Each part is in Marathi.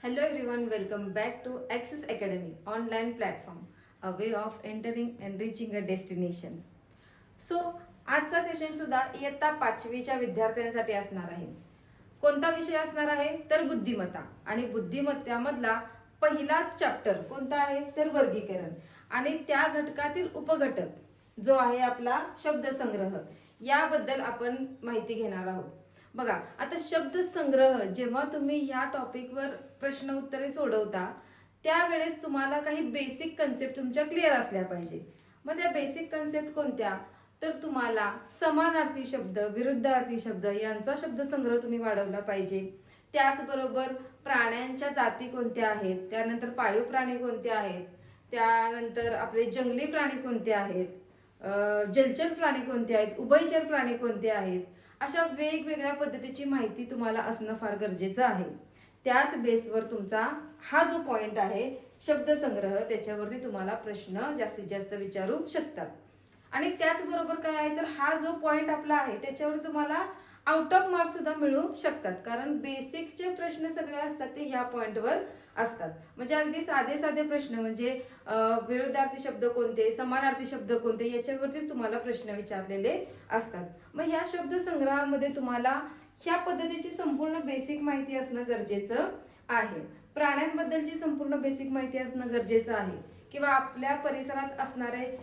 Hello everyone, welcome back to Access Academy online platform, a way of entering and reaching a destination. So, आजचा सेशन सुद्धा इयत्ता 5वीच्या विद्यार्थ्यांसाठी असणार आहे. कोणता विषय असणार आहे तर बुद्धिमत्ता आणि बुद्धिमत्तामधला पहिलाच चॅप्टर कोणता आहे तर वर्गीकरण आणि त्या घटकातील उपघटक जो आहे आपला शब्दसंग्रह याबद्दल आपण माहिती घेणार आहोत. बघा आता शब्द संग्रह जेव्हा तुम्ही ह्या टॉपिकवर प्रश्न उत्तरे सोडवता त्यावेळेस तुम्हाला काही बेसिक कन्सेप्ट तुमच्या क्लिअर असल्या पाहिजे. मग त्या बेसिक कन्सेप्ट कोणत्या तर तुम्हाला समानार्थी शब्द विरुद्धार्थी शब्द यांचा शब्दसंग्रह तुम्ही वाढवला पाहिजे. त्याचबरोबर प्राण्यांच्या जाती कोणत्या आहेत, त्यानंतर पाळीव प्राणी कोणते आहेत, त्यानंतर आपले जंगली प्राणी कोणते आहेत, जलचर प्राणी कोणते आहेत, उभयचर प्राणी कोणते आहेत, अशा वेगवेगळ्या पद्धतीची माहिती तुम्हाला असणं फार गरजेचं आहे. त्याच बेसवर तुमचा हा जो पॉइंट आहे शब्दसंग्रह त्याच्यावरती तुम्हाला प्रश्न जास्तीत जास्त विचारू शकतात. आणि त्याचबरोबर काय आहे तर हा जो पॉइंट आपला आहे त्याच्यावर तुम्हाला आउट ऑफ मार्क्स सुद्धा मिळू शकतात, कारण बेसिकचे प्रश्न सगळे असतात ते ह्या पॉइंटवर असतात. म्हणजे अगदी साधे साधे प्रश्न म्हणजे विरुद्धार्थी शब्द कोणते, समानार्थी शब्द कोणते याच्यावरतीच तुम्हाला प्रश्न विचारलेले असतात. मग ह्या शब्द संग्रहामध्ये तुम्हाला ह्या पद्धतीची संपूर्ण बेसिक माहिती असणं गरजेचं आहे. प्राण्यांबद्दलची संपूर्ण बेसिक माहिती असणं गरजेचं आहे किंवा आपल्या परिसरात असणारे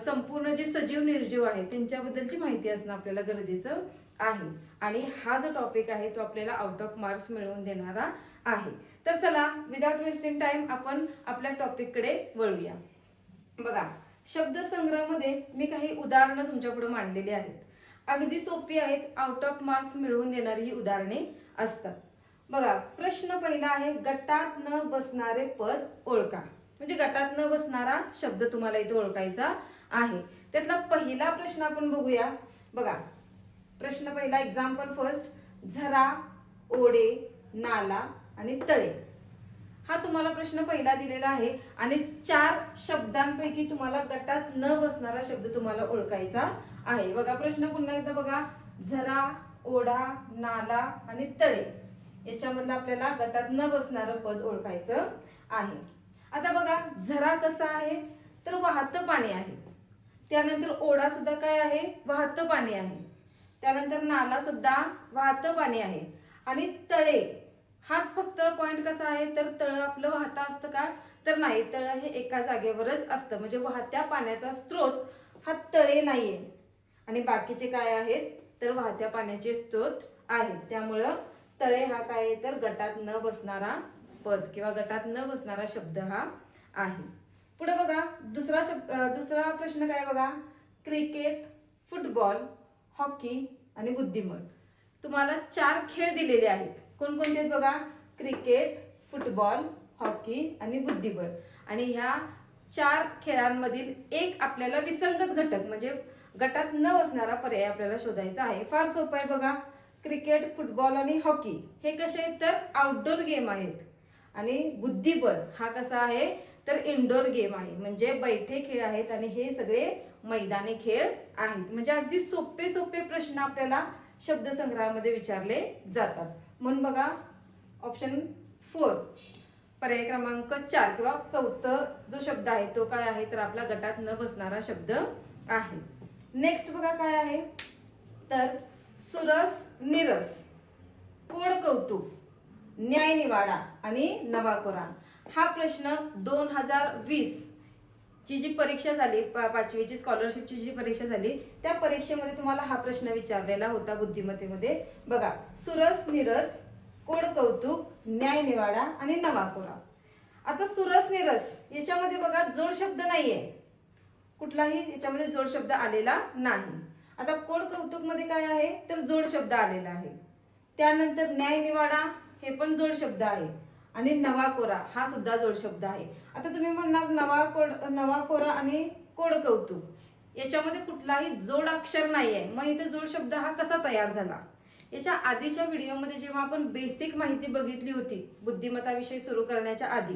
संपूर्ण जे सजीव निर्जीव आहेत त्यांच्याबद्दलची माहिती असणं आपल्याला गरजेचं आहे. आणि हा जो टॉपिक आहे तो आपल्याला आउट ऑफ मार्क्स मिळवून देणारा आहे. तर चला विदाउट वेस्टिंग टाइम आपण आपल्या टॉपिक कडे वळूया. बघा शब्दसंग्रहामध्ये मी काही उदाहरणं तुमच्या पुढे मांडलेली आहेत. अगदी सोपी आहेत, आउट ऑफ मार्क्स मिळवून देणारी ही उदाहरणे असतात. बघा प्रश्न पहिला आहे गटात न बसणारे पद ओळखा. म्हणजे गटात न बसणारा शब्द तुम्हाला इथे ओळखायचा आहे. त्यातला पहिला प्रश्न आपण बघूया. बघा प्रश्न पहिला एक्झाम्पल फर्स्ट झरा, ओढे, नाला आणि तळे हा तुम्हाला प्रश्न पहिला दिलेला आहे आणि 4 शब्दांपैकी तुम्हाला गटात न बसणारा शब्द तुम्हाला ओळखायचा आहे. बघा प्रश्न पुन्हा एकदा बघा. झरा, ओढा, नाला आणि तळे याच्यामधलं आपल्याला गटात न बसणारं पद ओळखायचं आहे. आता बघा झरा कसा आहे तर वाहतं पाणी आहे. त्यानंतर ओढा सुद्धा काय आहे वाहतं पाणी आहे. त्यानंतर नाला सुद्धा वाहतं पाणी आहे. आणि तळे हाच फक्त पॉइंट कसा आहे तर तळ आपलं वाहतं असतं का तर नाही, तळ हे एका जागेवरच असतं. म्हणजे वाहत्या पाण्याचा स्रोत हा तळे नाहीये आणि बाकीचे काय आहेत तर वाहत्या पाण्याचे स्रोत आहेत. त्यामुळं तळे हा काय आहे तर गटात न बसणारा पद किंवा गटात न बसणारा शब्द हा आहे. पुढे बघा दुसरा प्रश्न काय बघा. क्रिकेट, फुटबॉल, हॉकी आणि बुद्धिबळ तुम्हाला 4 खेळ दिलेले आहेत. कोणकोणते आहेत बघा. क्रिकेट, फुटबॉल, हॉकी आणि बुद्धिबळ. आणि ह्या 4 खेळांमधील एक आपल्याला विसंगत घटक म्हणजे गटात न बसणारा पर्याय आपल्याला शोधायचा आहे. फार सोपं आहे बघा. क्रिकेट, फुटबॉल आणि हॉकी हे कसे आहेत तर आउटडोर गेम आहेत आणि बुद्धिबळ हा कसा आहे तर इनडोर गेम आहे. म्हणजे बैठे खेळ आहेत आणि हे सगळे मैदानी खेळ आहेत. म्हणजे अगदी सोपे सोपे प्रश्न आपल्याला शब्दसंग्रहामध्ये विचारले जातात. म्हणून बघा ऑप्शन 4 पर्याय क्रमांक 4 किंवा चौथा जो शब्द आहे तो काय आहे तर आपला गटात न बसणारा शब्द आहे. नेक्स्ट बघा काय आहे तर सुरस, निरस, कोड कौतुक, न्याय निवाडा आणि नवाकोरा हा प्रश्न 2020 ची जी परीक्षा झाली 5वीची स्कॉलरशिपची जी परीक्षा झाली त्या परीक्षेमध्ये तुम्हाला हा प्रश्न विचारलेला होता बुद्धिमत्तेमध्ये. बघा सुरस, निरस, कोड कौतुक, न्याय निवाडा आणि नवाकोरा. आता सुरस निरस याच्यामध्ये बघा जोड शब्द नाहीये, कुठलाही याच्यामध्ये जोड शब्द आलेला नाही. आता कोड कौतुक मध्ये काय आहे तर जोड शब्द आलेला आहे. त्यानंतर न्याय निवाडा हे पण जोड शब्द आहे आणि नवाकोरा हा सुद्धा जोड शब्द आहे. आता तुम्ही म्हणणार नवाकोरा आणि कोड कौतुक याच्यामध्ये कुठलाही जोड अक्षर नाहीये, मग इथे जोड शब्द हा कसा तयार झाला. याच्या आधीच्या व्हिडिओमध्ये जेव्हा आपण बेसिक माहिती बघितली होती बुद्धिमत्ताविषयी सुरू करण्याच्या आधी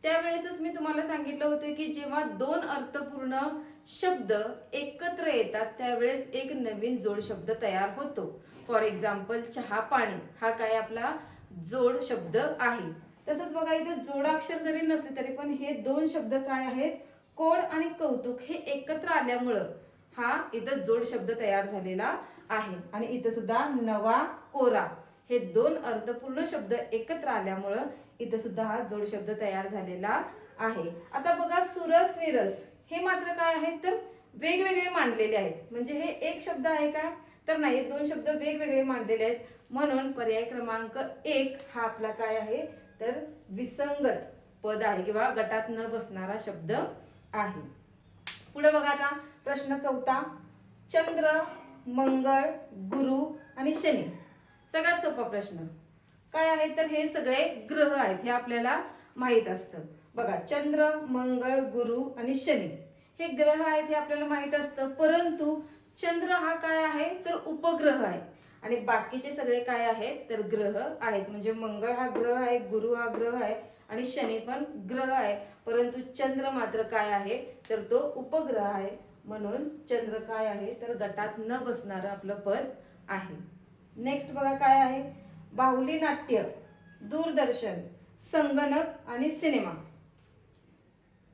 त्यावेळेसच मी तुम्हाला सांगितलं होतं की जेव्हा 2 अर्थपूर्ण शब्द एकत्र येतात त्यावेळेस एक नवीन जोड शब्द तयार होतो. फॉर एक्झाम्पल चहा, पाणी हा काय आपला जोड शब्द आहे. तसंच बघा इथं जोडाक्षर जरी नसले तरी पण हे दोन शब्द काय आहेत, कोड आणि कौतुक हे एकत्र आल्यामुळं हा इथं जोड शब्द तयार झालेला आहे. आणि इथं सुद्धा नवा कोरा हे दोन अर्थपूर्ण शब्द एकत्र आल्यामुळं इथं सुद्धा हा जोड शब्द तयार झालेला आहे. आता बघा सुरस निरस हे मात्र काय आहेत तर वेगवेगळे मांडलेले आहेत. म्हणजे हे एक शब्द आहे का तर नाही, दोन शब्द वेगवेगळे मांडलेले आहेत. म्हणून पर्याय क्रमांक 1 हा आपला काय आहे तर विसंगत पद आहे किंवा गटात न बसणारा शब्द आहे. पुढे बघा आता प्रश्न 4. चंद्र, मंगळ, गुरु आणि शनी. सगळ्यात सोपा प्रश्न काय आहे तर हे सगळे ग्रह आहेत हे आपल्याला माहित असतं. बघा चंद्र, मंगळ, गुरु आणि शनी हे ग्रह आहेत हे आपल्याला माहित असतं. परंतु चंद्र हा काय आहे तर उपग्रह आहे आणि बाकीचे सगळे काय आहेत तर ग्रह आहेत. म्हणजे मंगळ हा ग्रह आहे, गुरु हा ग्रह आहे आणि शनी पण ग्रह आहे. परंतु चंद्र मात्र काय आहे तर तो उपग्रह आहे. म्हणून चंद्र काय आहे तर गटात न बसणारं आपलं पद आहे. नेक्स्ट बघा काय आहे, बाहुली नाट्य, दूरदर्शन, संगणक आणि सिनेमा.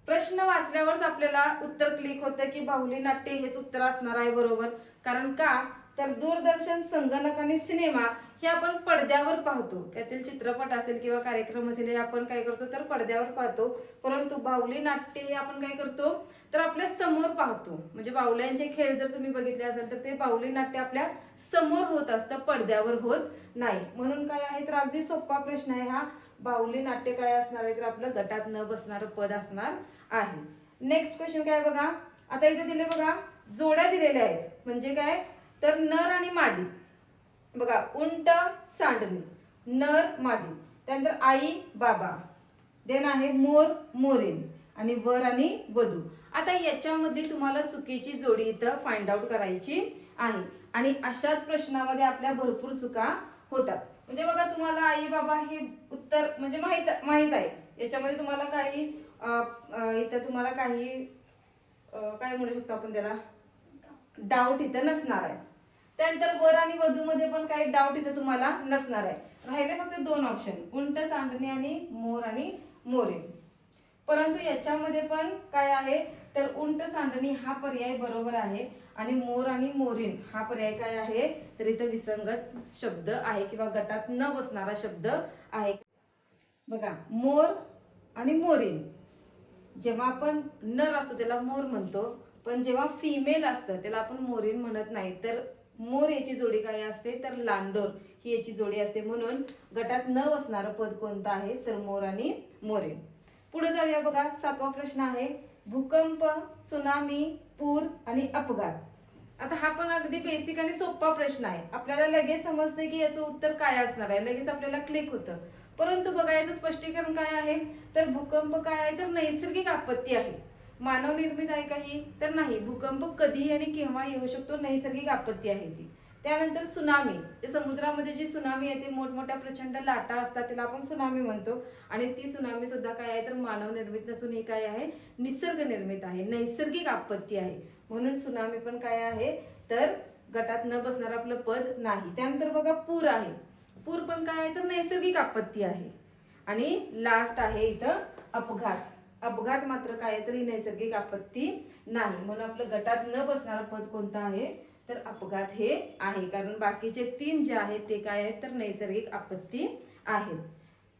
प्रश्न वाचल्यावरच आपल्याला उत्तर क्लिक होतं की बाहुली नाट्य हेच उत्तर असणार आहे बरोबर. कारण का तर दूरदर्शन, संगणक आणि सिनेमा हे आपण पडद्यावर पाहतो. त्यातील चित्रपट असेल किंवा कार्यक्रम असेल हे आपण काय करतो तर पडद्यावर पाहतो. परंतु बाहुली नाट्य हे आपण काय करतो तर आपल्या समोर पाहतो. म्हणजे बाहुल्यांचे खेळ जर तुम्ही बघितले असेल तर ते बाहुली नाट्य आपल्या समोर होत असतं, पडद्यावर होत नाही. म्हणून काय आहे तर अगदी सोपा प्रश्न आहे हा. बाहुली नाट्य काय असणार आहे तर आपलं गटात न बसणारं पद असणार आहे. नेक्स्ट क्वेश्चन काय बघा, आता इथे दिले बघा जोड्या दिलेल्या आहेत. म्हणजे काय तर नर आणि मादी. बघा उंट, सांडणी, नर, मादी. त्यानंतर आई, बाबा. देन आहे मोर, मोरीन आणि वर आणि वधू. आता याच्यामध्ये तुम्हाला चुकीची जोडी इथं फाइंड आउट करायची आहे. आणि अशाच प्रश्नामध्ये आपल्या भरपूर चुका होतात. म्हणजे बघा तुम्हाला आई बाबा हे उत्तर म्हणजे माहित आहे. याच्यामध्ये तुम्हाला काही इथं तुम्हाला काही काय म्हणू शकतो आपण त्याला डाऊट इथं नसणार आहे. त्यानंतर वर आणि वधू मध्ये पण काही डाऊट इथं तुम्हाला नसणार आहे. राहिले फक्त 2 ऑप्शन, उंट, सांडणी आणि मोर आणि मोरीन. परंतु याच्यामध्ये पण काय आहे तर उंट, सांडणी हा पर्याय बरोबर आहे आणि मोर आणि मोरीन हा पर्याय काय आहे तर इथं विसंगत शब्द आहे किंवा गटात न बसणारा शब्द आहे. बघा मोर आणि मोरीन जेव्हा आपण नर असतो त्याला मोर म्हणतो, पण जेव्हा फिमेल असतं त्याला आपण मोरीन म्हणत नाही. तर मोर याची जोडी काय असते तर लांडोर ही याची जोडी असते. म्हणून गटात न बसणारं पद कोणतं आहे तर मोर आणि मोरीन. पुढे जाऊया बघा 7वा प्रश्न आहे भूकंप, सुनामी, पूर आणि अपघात. आता हा पण अगदी बेसिक आणि सोपा प्रश्न आहे. आपल्याला लगेच समजते की याचं उत्तर काय असणार आहे, लगेच आपल्याला क्लिक होतं. परंतु बघा याचं स्पष्टीकरण काय आहे तर भूकंप काय आहे तर नैसर्गिक आपत्ती आहे. मानव निर्मित आहे काही तर नाही. भूकंप कधी आणि केव्हा येऊ शकतो, नैसर्गिक आपत्ती आहे ती. त्यानंतर सुनामी, जे समुद्रामध्ये जी सुनामी येते, मोठमोठ्या प्रचंड लाटा असतात त्याला आपण सुनामी म्हणतो. आणि ती सुनामी सुद्धा काय आहे तर मानव निर्मित नसून ही काय आहे निसर्ग निर्मित आहे, नैसर्गिक आपत्ती आहे. म्हणून सुनामी पण काय आहे तर गटात न बसणार आपलं पद नाही. त्यानंतर बघा पूर आहे. पूर पण काय आहे तर नैसर्गिक आपत्ती आहे. आणि लास्ट आहे इथं अपघात. अपघात मात्र काय तर ही नैसर्गिक आपत्ती नाही. म्हणून आपलं गटात न बसणारं पद कोणतं आहे तर अपघात हे आहे. कारण बाकीचे 3 जे आहेत ते काय आहेत तर नैसर्गिक आपत्ती आहेत.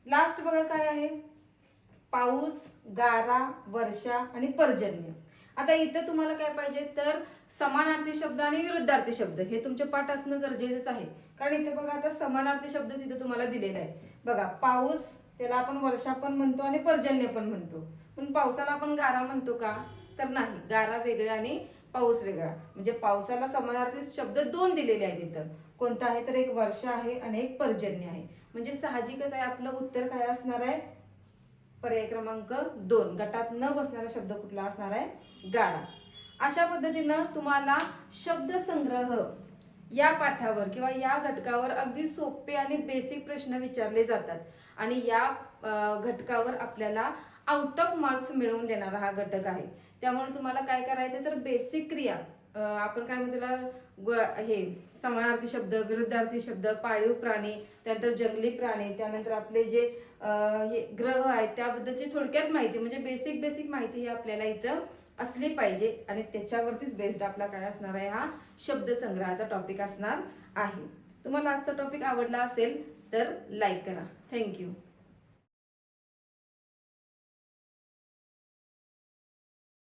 लास्ट बघा काय आहे पाऊस, गारा, वर्षा आणि पर्जन्य. आता इथं तुम्हाला काय पाहिजे तर समानार्थी शब्द आणि विरुद्धार्थी शब्द हे तुमचे पाठ असणं गरजेचंच आहे. कारण इथे बघा आता समानार्थी शब्द इथे तुम्हाला दिलेला आहे. बघा पाऊस त्याला आपण वर्षा पण म्हणतो आणि पर्जन्य पण म्हणतो. पण पावसाला आपण गारा म्हणतो का तर नाही. गारा वेगळा आणि पाऊस वेगळा. म्हणजे पावसाला समानार्थी शब्द 2 दिलेले आहेत इथं. कोणता आहे तर एक वर्षा आहे आणि एक पर्जन्य आहे. म्हणजे साहजिकच आहे आपलं उत्तर काय असणार आहे पर्याय क्रमांक 2 गटात न बसणारा शब्द कुठला असणार आहे गारा. अशा पद्धतीनं तुम्हाला शब्दसंग्रह या पाठावर किंवा या घटकावर अगदी सोपे आणि बेसिक प्रश्न विचारले जातात. आणि या घटकावर आपल्याला आउट ऑफ मार्क्स मिळवून देणारा हा घटक आहे. त्यामुळे तुम्हाला काय करायचं तर बेसिक क्रिया आपण काय म्हणतो हे समानार्थी शब्द, विरुद्धार्थी शब्द, पाळीव प्राणी, त्यानंतर जंगली प्राणी, त्यानंतर आपले जे हे ग्रह आहेत त्याबद्दलची थोडक्यात माहिती, म्हणजे बेसिक माहिती ही आपल्याला इथं असली पाहिजे आणि त्याच्यावरतीच बेस्ड आपला काय असणार आहे, हा शब्दसंग्रहाचा टॉपिक असणार आहे. तुम्हाला आजचा टॉपिक आवडला असेल तर लाईक करा. थँक्यू.